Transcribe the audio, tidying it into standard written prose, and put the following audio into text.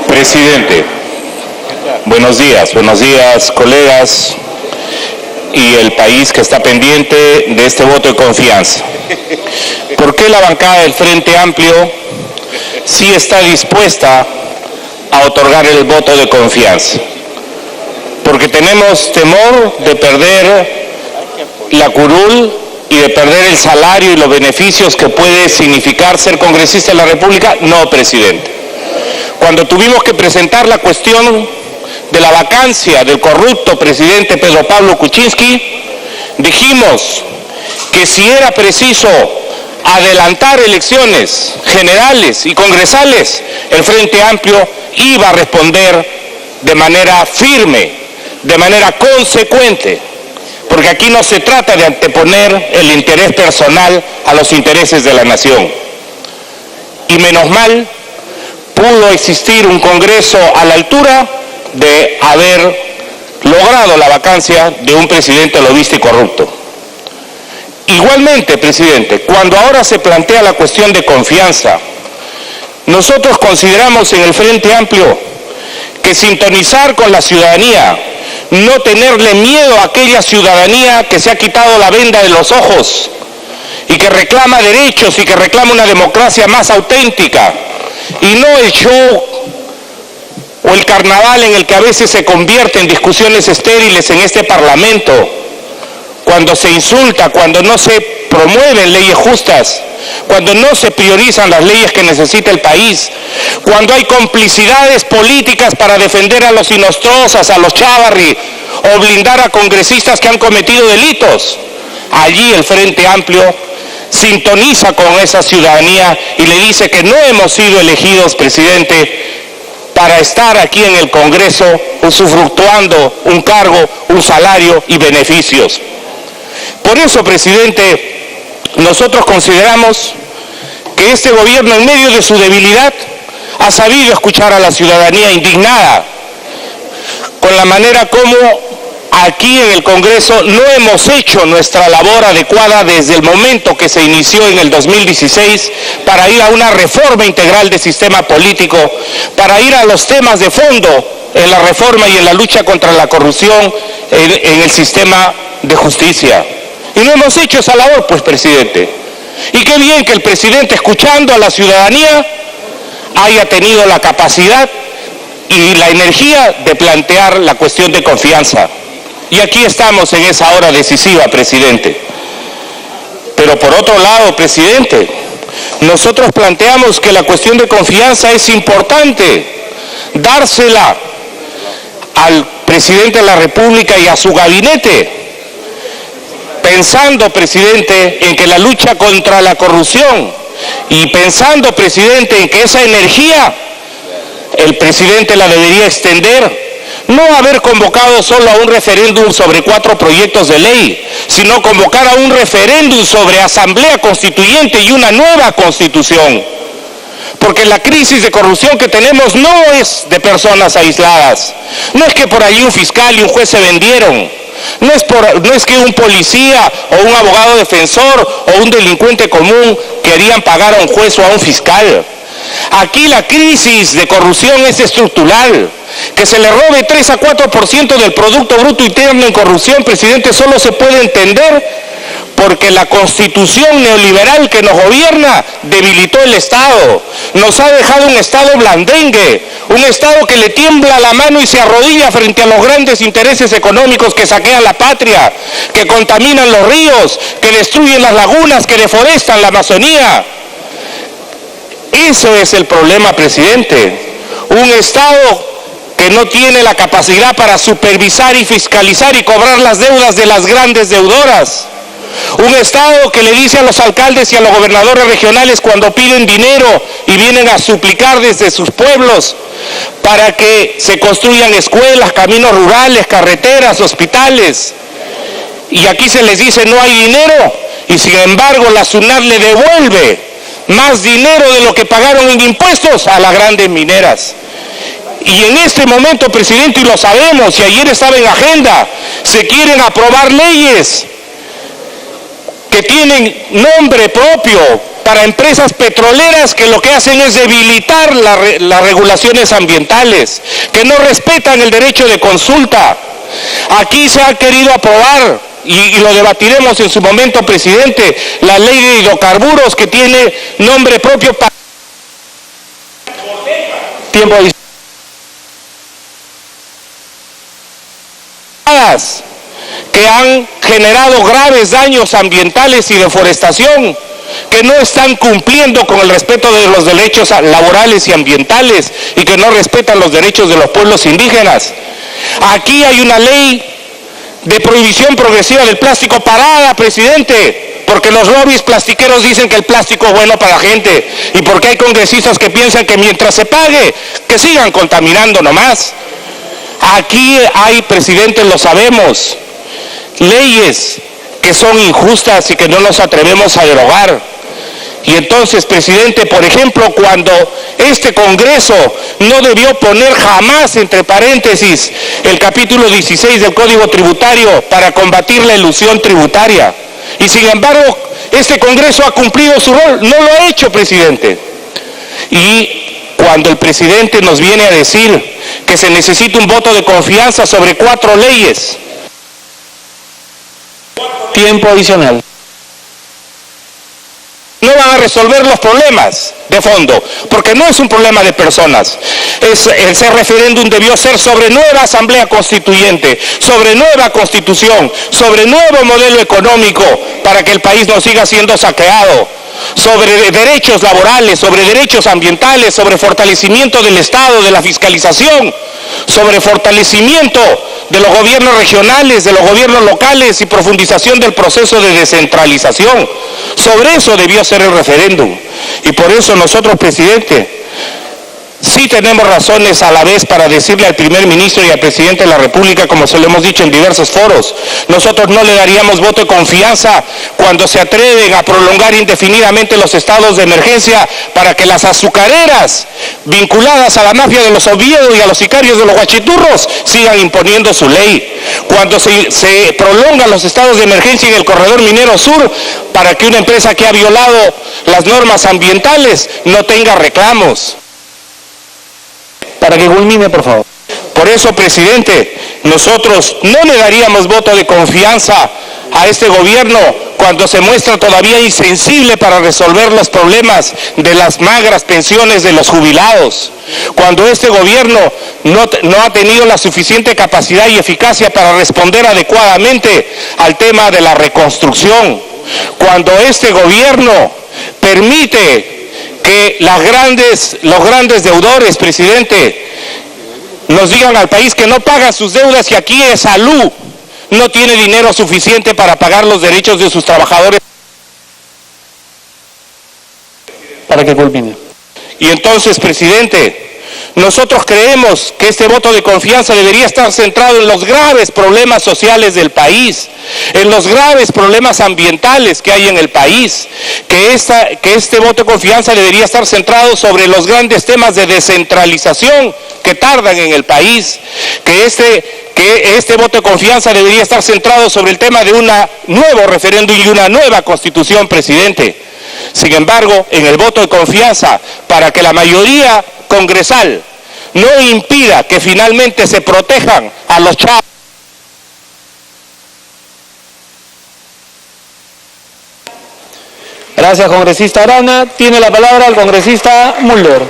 Presidente, buenos días colegas y el país que está pendiente de este voto de confianza. ¿Por qué la bancada del Frente Amplio sí está dispuesta a otorgar el voto de confianza? Porque tenemos temor de perder la curul y de perder el salario y los beneficios que puede significar ser congresista de la República. No, presidente. Cuando tuvimos que presentar la cuestión de la vacancia del corrupto presidente Pedro Pablo Kuczynski, dijimos que si era preciso adelantar elecciones generales y congresales, el Frente Amplio iba a responder de manera firme, de manera consecuente, porque aquí no se trata de anteponer el interés personal a los intereses de la nación. Y menos mal, pudo existir un Congreso a la altura de haber logrado la vacancia de un presidente lobista y corrupto. Igualmente, presidente, cuando ahora se plantea la cuestión de confianza, nosotros consideramos en el Frente Amplio que sintonizar con la ciudadanía, no tenerle miedo a aquella ciudadanía que se ha quitado la venda de los ojos y que reclama derechos y que reclama una democracia más auténtica, y no el show o el carnaval en el que a veces se convierte en discusiones estériles en este Parlamento, cuando se insulta, cuando no se promueven leyes justas, cuando no se priorizan las leyes que necesita el país, cuando hay complicidades políticas para defender a los Inostrosas, a los Chávarri, o blindar a congresistas que han cometido delitos. Allí el Frente Amplio sintoniza con esa ciudadanía y le dice que no hemos sido elegidos, presidente, para estar aquí en el Congreso usufructuando un cargo, un salario y beneficios. Por eso, presidente, nosotros consideramos que este gobierno, en medio de su debilidad, ha sabido escuchar a la ciudadanía indignada con la manera como aquí en el Congreso no hemos hecho nuestra labor adecuada desde el momento que se inició en el 2016 para ir a una reforma integral del sistema político, para ir a los temas de fondo en la reforma y en la lucha contra la corrupción en el sistema de justicia. Y no hemos hecho esa labor, pues, presidente. Y qué bien que el presidente, escuchando a la ciudadanía, haya tenido la capacidad y la energía de plantear la cuestión de confianza. Y aquí estamos en esa hora decisiva, presidente. Pero por otro lado, presidente, nosotros planteamos que la cuestión de confianza es importante dársela al presidente de la República y a su gabinete, pensando, presidente, en que la lucha contra la corrupción y pensando, presidente, en que esa energía el presidente la debería extender, no haber convocado solo a un referéndum sobre 4 proyectos de ley, sino convocar a un referéndum sobre asamblea constituyente y una nueva constitución. Porque la crisis de corrupción que tenemos no es de personas aisladas, no es que por allí un fiscal y un juez se vendieron, no es que un policía o un abogado defensor o un delincuente común querían pagar a un juez o a un fiscal. Aquí la crisis de corrupción es estructural. Que se le robe 3 a 4% del Producto Bruto Interno en corrupción, presidente, solo se puede entender porque la constitución neoliberal que nos gobierna debilitó el Estado, nos ha dejado un Estado blandengue, un Estado que le tiembla la mano y se arrodilla frente a los grandes intereses económicos que saquean la patria, que contaminan los ríos, que destruyen las lagunas, que deforestan la Amazonía. Eso es el problema, presidente. Un Estado que no tiene la capacidad para supervisar y fiscalizar y cobrar las deudas de las grandes deudoras. Un Estado que le dice a los alcaldes y a los gobernadores regionales cuando piden dinero y vienen a suplicar desde sus pueblos para que se construyan escuelas, caminos rurales, carreteras, hospitales. Y aquí se les dice no hay dinero y sin embargo la SUNAT le devuelve más dinero de lo que pagaron en impuestos a las grandes mineras. Y en este momento, presidente, y lo sabemos, y ayer estaba en agenda, se quieren aprobar leyes que tienen nombre propio para empresas petroleras que lo que hacen es debilitar las regulaciones ambientales, que no respetan el derecho de consulta. Aquí se ha querido aprobar, y lo debatiremos en su momento, presidente, la ley de hidrocarburos que tiene nombre propio para tiempo que han generado graves daños ambientales y deforestación, que no están cumpliendo con el respeto de los derechos laborales y ambientales y que no respetan los derechos de los pueblos indígenas. Aquí hay una ley de prohibición progresiva del plástico parada, presidente, porque los lobbies plastiqueros dicen que el plástico es bueno para la gente y porque hay congresistas que piensan que mientras se pague, que sigan contaminando nomás. Aquí hay, presidente, lo sabemos, leyes que son injustas y que no nos atrevemos a derogar. Y entonces, presidente, por ejemplo, cuando este Congreso no debió poner jamás entre paréntesis el capítulo 16 del Código Tributario para combatir la elusión tributaria, y sin embargo este Congreso ha cumplido su rol, no lo ha hecho, presidente. Y cuando el presidente nos viene a decir que se necesita un voto de confianza sobre 4 leyes, tiempo adicional, no van a resolver los problemas de fondo, porque no es un problema de personas. Ese referéndum debió ser sobre nueva asamblea constituyente, sobre nueva constitución, sobre nuevo modelo económico para que el país no siga siendo saqueado, sobre derechos laborales, sobre derechos ambientales, sobre fortalecimiento del Estado, de la fiscalización, sobre fortalecimiento de los gobiernos regionales, de los gobiernos locales y profundización del proceso de descentralización. Sobre eso debió ser el referéndum. Y por eso nosotros, presidente, sí tenemos razones a la vez para decirle al primer ministro y al presidente de la República, como se lo hemos dicho en diversos foros, nosotros no le daríamos voto de confianza cuando se atreven a prolongar indefinidamente los estados de emergencia para que las azucareras vinculadas a la mafia de los Oviedo y a los sicarios de los Huachiturros sigan imponiendo su ley. Cuando se prolongan los estados de emergencia en el corredor minero sur para que una empresa que ha violado las normas ambientales no tenga reclamos. Para que culmine, por favor. Por eso, presidente, nosotros no le daríamos voto de confianza a este gobierno cuando se muestra todavía insensible para resolver los problemas de las magras pensiones de los jubilados, cuando este gobierno no ha tenido la suficiente capacidad y eficacia para responder adecuadamente al tema de la reconstrucción, cuando este gobierno permite que los grandes deudores, presidente, nos digan al país que no pagan sus deudas y aquí es salud, no tiene dinero suficiente para pagar los derechos de sus trabajadores. Para que culmine. Y entonces, presidente, nosotros creemos que este voto de confianza debería estar centrado en los graves problemas sociales del país, en los graves problemas ambientales que hay en el país, que este voto de confianza debería estar centrado sobre los grandes temas de descentralización que tardan en el país, que este voto de confianza debería estar centrado sobre el tema de un nuevo referéndum y una nueva constitución, presidente. Sin embargo, en el voto de confianza, para que la mayoría congresal no impida que finalmente se protejan a los chavos. Gracias, congresista Arana. Tiene la palabra el congresista Mulder.